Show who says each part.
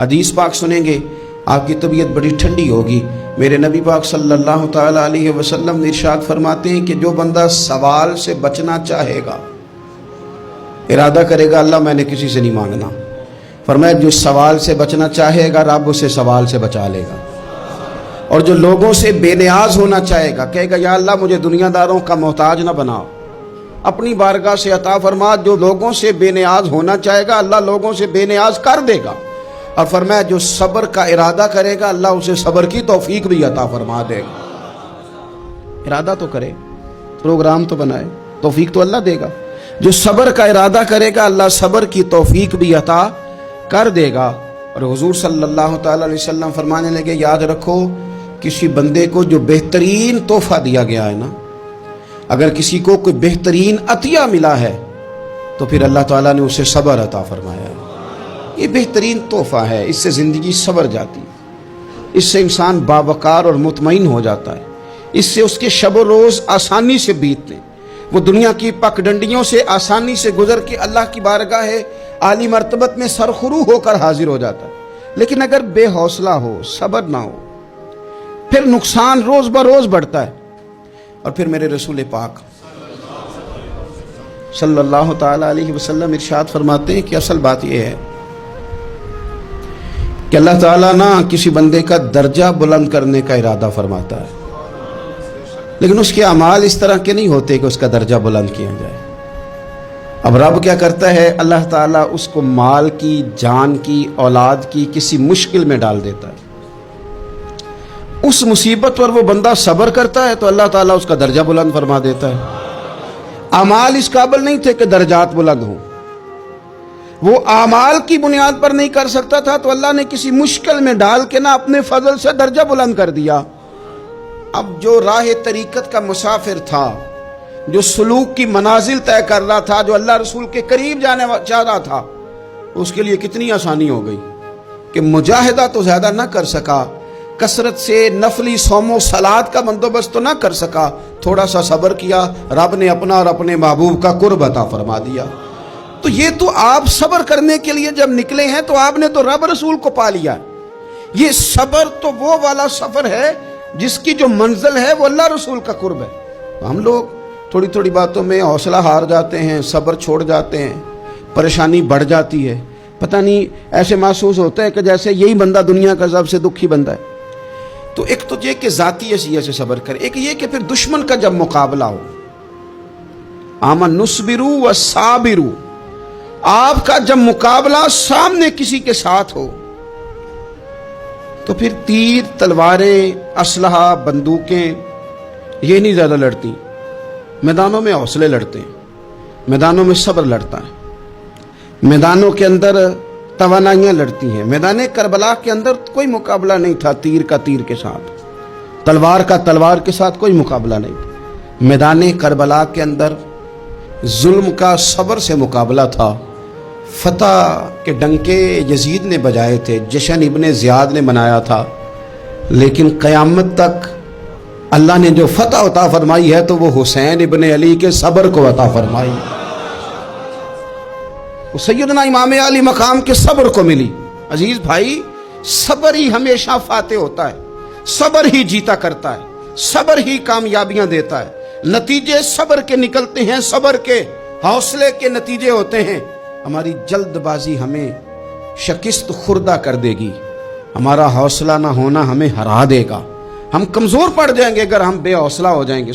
Speaker 1: حدیث پاک سنیں گے آپ کی طبیعت بڑی ٹھنڈی ہوگی۔ میرے نبی پاک صلی اللہ تعالیٰ علیہ وسلم نے ارشاد فرماتے ہیں کہ جو بندہ سوال سے بچنا چاہے گا، ارادہ کرے گا اللہ میں نے کسی سے نہیں مانگنا، فرمایا جو سوال سے بچنا چاہے گا رب اسے سوال سے بچا لے گا، اور جو لوگوں سے بے نیاز ہونا چاہے گا کہے گا یا اللہ مجھے دنیا داروں کا محتاج نہ بناؤ، اپنی بارگاہ سے عطا فرما۔ جو لوگوں سے بے نیاز ہونا چاہے گا اللہ لوگوں سے بے نیاز کر دے گا، اور فرمایا جو صبر کا ارادہ کرے گا اللہ اسے صبر کی توفیق بھی عطا فرما دے گا۔ ارادہ تو کرے، پروگرام تو بنائے، توفیق تو اللہ دے گا۔ جو صبر کا ارادہ کرے گا اللہ صبر کی توفیق بھی عطا کر دے گا۔ اور حضور صلی اللہ تعالی علیہ وسلم فرمانے لگے یاد رکھو کسی بندے کو جو بہترین تحفہ دیا گیا ہے نا، اگر کسی کو کوئی بہترین عطیہ ملا ہے تو پھر اللہ تعالیٰ نے اسے صبر عطا فرمایا ہے۔ یہ بہترین تحفہ ہے، اس سے زندگی سنور جاتی ہے، اس سے انسان باوقار اور مطمئن ہو جاتا ہے، اس سے اس کے شب و روز آسانی سے بیتتے ہیں، وہ دنیا کی پک ڈنڈیوں سے آسانی سے گزر کے اللہ کی بارگاہ عالی مرتبت میں سرخرو ہو کر حاضر ہو جاتا ہے۔ لیکن اگر بے حوصلہ ہو، صبر نہ ہو، پھر نقصان روز بروز بڑھتا ہے۔ اور پھر میرے رسول پاک صلی اللہ تعالی علیہ وسلم ارشاد فرماتے ہیں کہ اصل بات یہ ہے کہ اللہ تعالیٰ نہ کسی بندے کا درجہ بلند کرنے کا ارادہ فرماتا ہے، لیکن اس کے اعمال اس طرح کے نہیں ہوتے کہ اس کا درجہ بلند کیا جائے۔ اب رب کیا کرتا ہے، اللہ تعالیٰ اس کو مال کی، جان کی، اولاد کی کسی مشکل میں ڈال دیتا ہے، اس مصیبت پر وہ بندہ صبر کرتا ہے تو اللہ تعالیٰ اس کا درجہ بلند فرما دیتا ہے۔ اعمال اس قابل نہیں تھے کہ درجات بلند ہوں، وہ اعمال کی بنیاد پر نہیں کر سکتا تھا تو اللہ نے کسی مشکل میں ڈال کے نہ اپنے فضل سے درجہ بلند کر دیا۔ اب جو راہ طریقت کا مسافر تھا، جو سلوک کی منازل طے کر رہا تھا، جو اللہ رسول کے قریب جانے چاہ رہا تھا، اس کے لیے کتنی آسانی ہو گئی کہ مجاہدہ تو زیادہ نہ کر سکا، کثرت سے نفلی صوم و صلات کا بندوبست تو نہ کر سکا، تھوڑا سا صبر کیا، رب نے اپنا اور اپنے محبوب کا قرب عطا فرما دیا۔ تو یہ تو آپ صبر کرنے کے لیے جب نکلے ہیں تو آپ نے تو رب رسول کو پا لیا۔ یہ صبر تو وہ والا سفر ہے جس کی جو منزل ہے وہ اللہ رسول کا قرب ہے۔ ہم لوگ تھوڑی تھوڑی باتوں میں حوصلہ ہار جاتے ہیں، صبر چھوڑ جاتے ہیں، پریشانی بڑھ جاتی ہے، پتہ نہیں ایسے محسوس ہوتا ہے کہ جیسے یہی بندہ دنیا کا سب سے دکھی بندہ ہے۔ تو ایک تو یہ کہ ذاتی حیثیت سے صبر کرے، ایک یہ کہ پھر دشمن کا جب مقابلہ ہو، آمن نصبرو و صابرو، آپ کا جب مقابلہ سامنے کسی کے ساتھ ہو تو پھر تیر، تلواریں، اسلحہ، بندوقیں یہ نہیں زیادہ لڑتی، میدانوں میں حوصلے لڑتے ہیں، میدانوں میں صبر لڑتا ہے، میدانوں کے اندر توانائیاں لڑتی ہیں۔ میدان کربلا کے اندر کوئی مقابلہ نہیں تھا تیر کا تیر کے ساتھ، تلوار کا تلوار کے ساتھ کوئی مقابلہ نہیں تھا۔ میدان کربلا کے اندر ظلم کا صبر سے مقابلہ تھا۔ فتح کے ڈنکے یزید نے بجائے تھے، جشن ابن زیاد نے منایا تھا، لیکن قیامت تک اللہ نے جو فتح عطا فرمائی ہے تو وہ حسین ابن علی کے صبر کو عطا فرمائی، وہ سیدنا امام علی مقام کے صبر کو ملی۔ عزیز بھائی، صبر ہی ہمیشہ فاتح ہوتا ہے، صبر ہی جیتا کرتا ہے، صبر ہی کامیابیاں دیتا ہے، نتیجے صبر کے نکلتے ہیں، صبر کے، حوصلے کے نتیجے ہوتے ہیں۔ ہماری جلد بازی ہمیں شکست خوردہ کر دے گی، ہمارا حوصلہ نہ ہونا ہمیں ہرا دے گا، ہم کمزور پڑ جائیں گے اگر ہم بے حوصلہ ہو جائیں گے۔